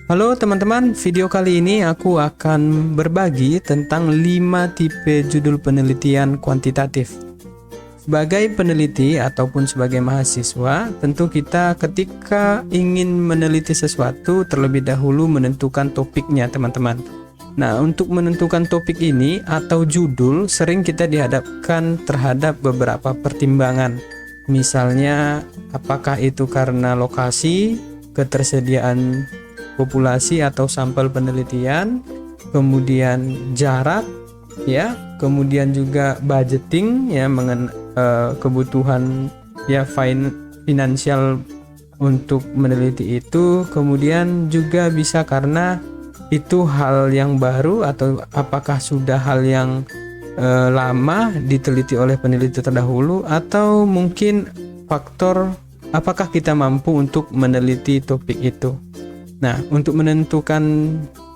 Halo teman-teman, video kali ini aku akan berbagi tentang 5 tipe judul penelitian kuantitatif. Sebagai peneliti ataupun sebagai mahasiswa, tentu kita ketika ingin meneliti sesuatu terlebih dahulu menentukan topiknya, teman-teman. Nah, untuk menentukan topik ini atau judul sering kita dihadapkan terhadap beberapa pertimbangan. Misalnya, apakah itu karena lokasi, ketersediaan populasi atau sampel penelitian, kemudian jarak, ya, kemudian juga budgeting, ya, kebutuhan ya finansial untuk meneliti itu, kemudian juga bisa karena itu hal yang baru atau apakah sudah hal yang lama diteliti oleh peneliti terdahulu, atau mungkin faktor apakah kita mampu untuk meneliti topik itu. Nah, untuk menentukan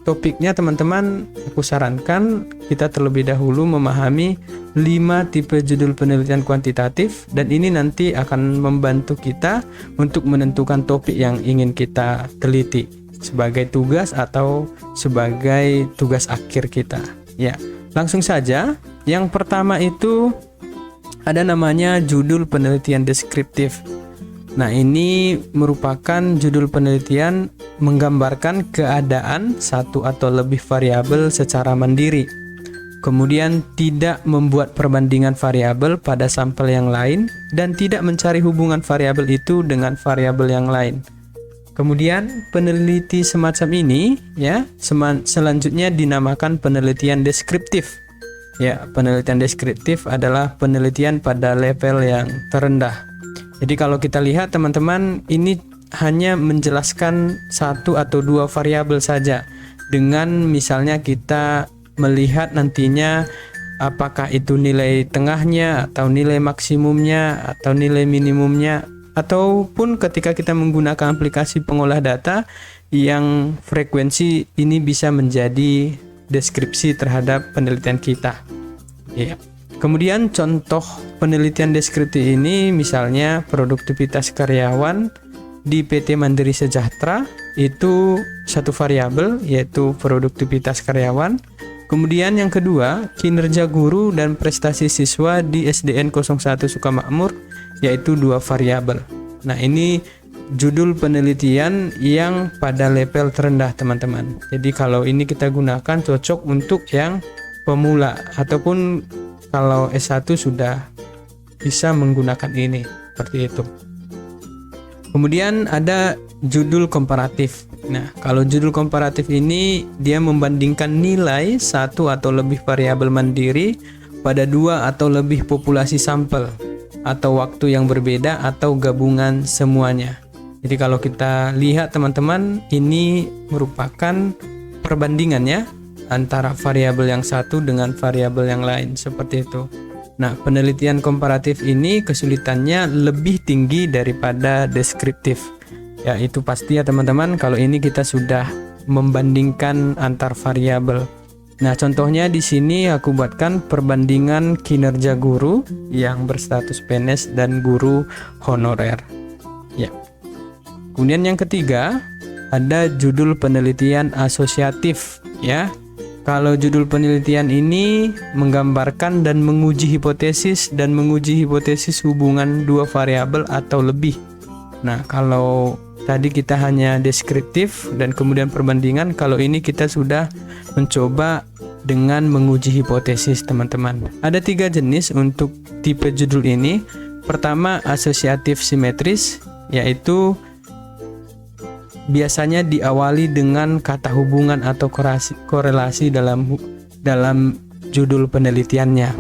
topiknya teman-teman, aku sarankan kita terlebih dahulu memahami 5 tipe judul penelitian kuantitatif, dan ini nanti akan membantu kita untuk menentukan topik yang ingin kita teliti sebagai tugas atau sebagai tugas akhir kita. Ya, langsung saja. Yang pertama itu ada namanya judul penelitian deskriptif. Nah, ini merupakan judul penelitian menggambarkan keadaan satu atau lebih variabel secara mandiri. Kemudian tidak membuat perbandingan variabel pada sampel yang lain dan tidak mencari hubungan variabel itu dengan variabel yang lain. Kemudian peneliti semacam ini ya selanjutnya dinamakan penelitian deskriptif. Ya, penelitian deskriptif adalah penelitian pada level yang terendah. Jadi kalau kita lihat teman-teman, ini hanya menjelaskan satu atau dua variabel saja, dengan misalnya kita melihat nantinya apakah itu nilai tengahnya atau nilai maksimumnya atau nilai minimumnya, ataupun ketika kita menggunakan aplikasi pengolah data yang frekuensi ini bisa menjadi deskripsi terhadap penelitian kita. Ya. Kemudian contoh penelitian deskriptif ini misalnya produktivitas karyawan di PT Mandiri Sejahtera, itu satu variabel yaitu produktivitas karyawan. Kemudian yang kedua, kinerja guru dan prestasi siswa di SDN 01 Sukamakmur, yaitu 2 variabel. Nah, ini judul penelitian yang pada level terendah teman-teman. Jadi kalau ini kita gunakan cocok untuk yang pemula, ataupun kalau S1 sudah bisa menggunakan ini, seperti itu. Kemudian ada judul komparatif. Nah, kalau judul komparatif ini dia membandingkan nilai satu atau lebih variabel mandiri pada 2 atau lebih populasi sampel atau waktu yang berbeda atau gabungan semuanya. Jadi kalau kita lihat teman-teman, ini merupakan perbandingannya antara variabel yang satu dengan variabel yang lain, seperti itu. Nah, penelitian komparatif ini kesulitannya lebih tinggi daripada deskriptif. Ya, itu pasti ya teman-teman, kalau ini kita sudah membandingkan antar variabel. Nah, contohnya di sini aku buatkan perbandingan kinerja guru yang berstatus PNS dan guru honorer. Ya. Kemudian yang ketiga, ada judul penelitian asosiatif, ya. Kalau judul penelitian ini menggambarkan dan menguji hipotesis hubungan 2 variabel atau lebih. Nah, kalau tadi kita hanya deskriptif dan kemudian perbandingan, kalau ini kita sudah mencoba dengan menguji hipotesis, teman-teman. Ada 3 jenis untuk tipe judul ini. Pertama, asosiatif simetris, yaitu biasanya diawali dengan kata hubungan atau korelasi dalam judul penelitiannya.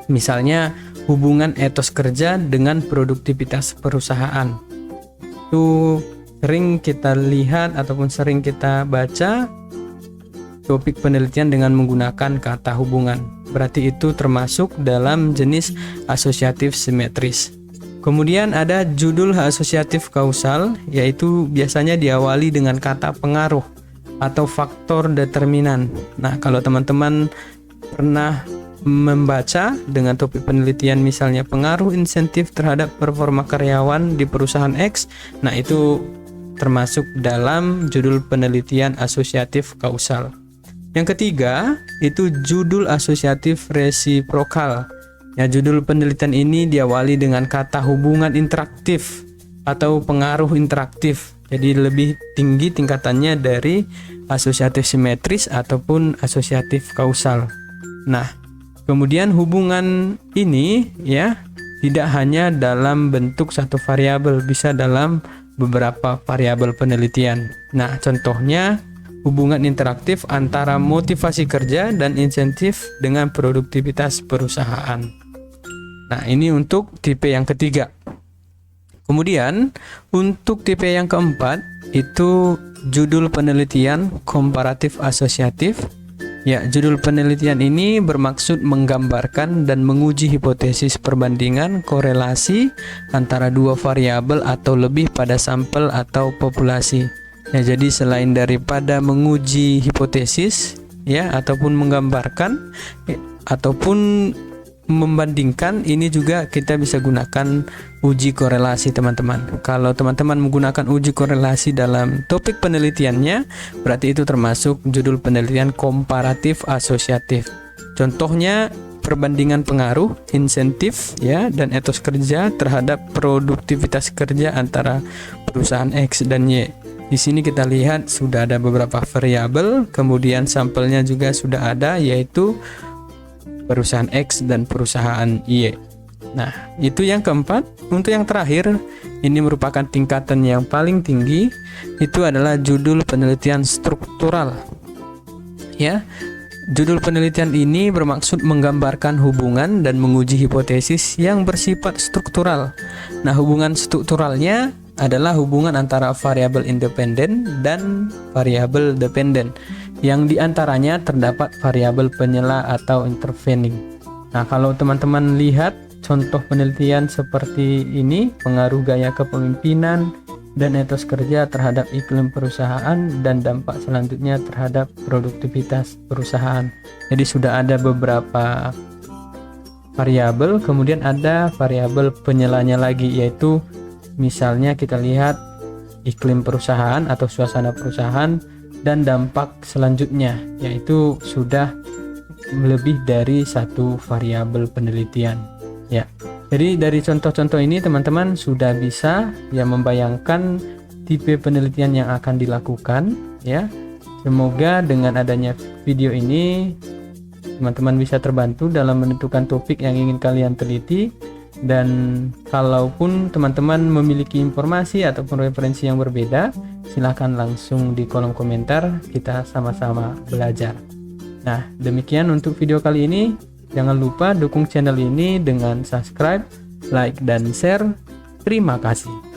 Misalnya hubungan etos kerja dengan produktivitas perusahaan. Itu sering kita lihat ataupun sering kita baca topik penelitian dengan menggunakan kata hubungan. Berarti itu termasuk dalam jenis asosiatif simetris. Kemudian ada judul asosiatif kausal, yaitu biasanya diawali dengan kata pengaruh atau faktor determinan. Nah, kalau teman-teman pernah membaca dengan topik penelitian misalnya pengaruh insentif terhadap performa karyawan di perusahaan X, nah itu termasuk dalam judul penelitian asosiatif kausal. Yang ketiga itu judul asosiatif resiprokal. Ya, judul penelitian ini diawali dengan kata hubungan interaktif atau pengaruh interaktif. Jadi lebih tinggi tingkatannya dari asosiatif simetris ataupun asosiatif kausal. Nah, kemudian hubungan ini ya tidak hanya dalam bentuk satu variabel, bisa dalam beberapa variabel penelitian. Nah, contohnya hubungan interaktif antara motivasi kerja dan insentif dengan produktivitas perusahaan. Nah, ini untuk tipe yang ketiga. Kemudian untuk tipe yang keempat itu judul penelitian komparatif asosiatif. Ya, judul penelitian ini bermaksud menggambarkan dan menguji hipotesis perbandingan korelasi antara dua variabel atau lebih pada sampel atau populasi. Ya, jadi selain daripada menguji hipotesis ya ataupun menggambarkan ataupun membandingkan, ini juga kita bisa gunakan uji korelasi teman-teman. Kalau teman-teman menggunakan uji korelasi dalam topik penelitiannya, berarti itu termasuk judul penelitian komparatif asosiatif. Contohnya perbandingan pengaruh insentif ya dan etos kerja terhadap produktivitas kerja antara perusahaan X dan Y. Di sini kita lihat sudah ada beberapa variabel, kemudian sampelnya juga sudah ada, yaitu perusahaan X dan perusahaan Y. Nah, itu yang keempat. Untuk yang terakhir, ini merupakan tingkatan yang paling tinggi, itu adalah judul penelitian struktural. Ya, judul penelitian ini bermaksud menggambarkan hubungan dan menguji hipotesis yang bersifat struktural. Nah, hubungan strukturalnya adalah hubungan antara variabel independen dan variabel dependen, yang diantaranya terdapat variabel penyela atau intervening. Nah, kalau teman-teman lihat contoh penelitian seperti ini, pengaruh gaya kepemimpinan dan etos kerja terhadap iklim perusahaan dan dampak selanjutnya terhadap produktivitas perusahaan. Jadi sudah ada beberapa variabel, kemudian ada variabel penyelanya lagi, yaitu misalnya kita lihat iklim perusahaan atau suasana perusahaan dan dampak selanjutnya, yaitu sudah lebih dari satu variabel penelitian. Ya, jadi dari contoh-contoh ini teman-teman sudah bisa ya membayangkan tipe penelitian yang akan dilakukan. Ya, semoga dengan adanya video ini teman-teman bisa terbantu dalam menentukan topik yang ingin kalian teliti. Dan kalaupun teman-teman memiliki informasi ataupun referensi yang berbeda, silahkan langsung di kolom komentar, kita sama-sama belajar. Nah, demikian untuk video kali ini. Jangan lupa dukung channel ini dengan subscribe, like, dan share. Terima kasih.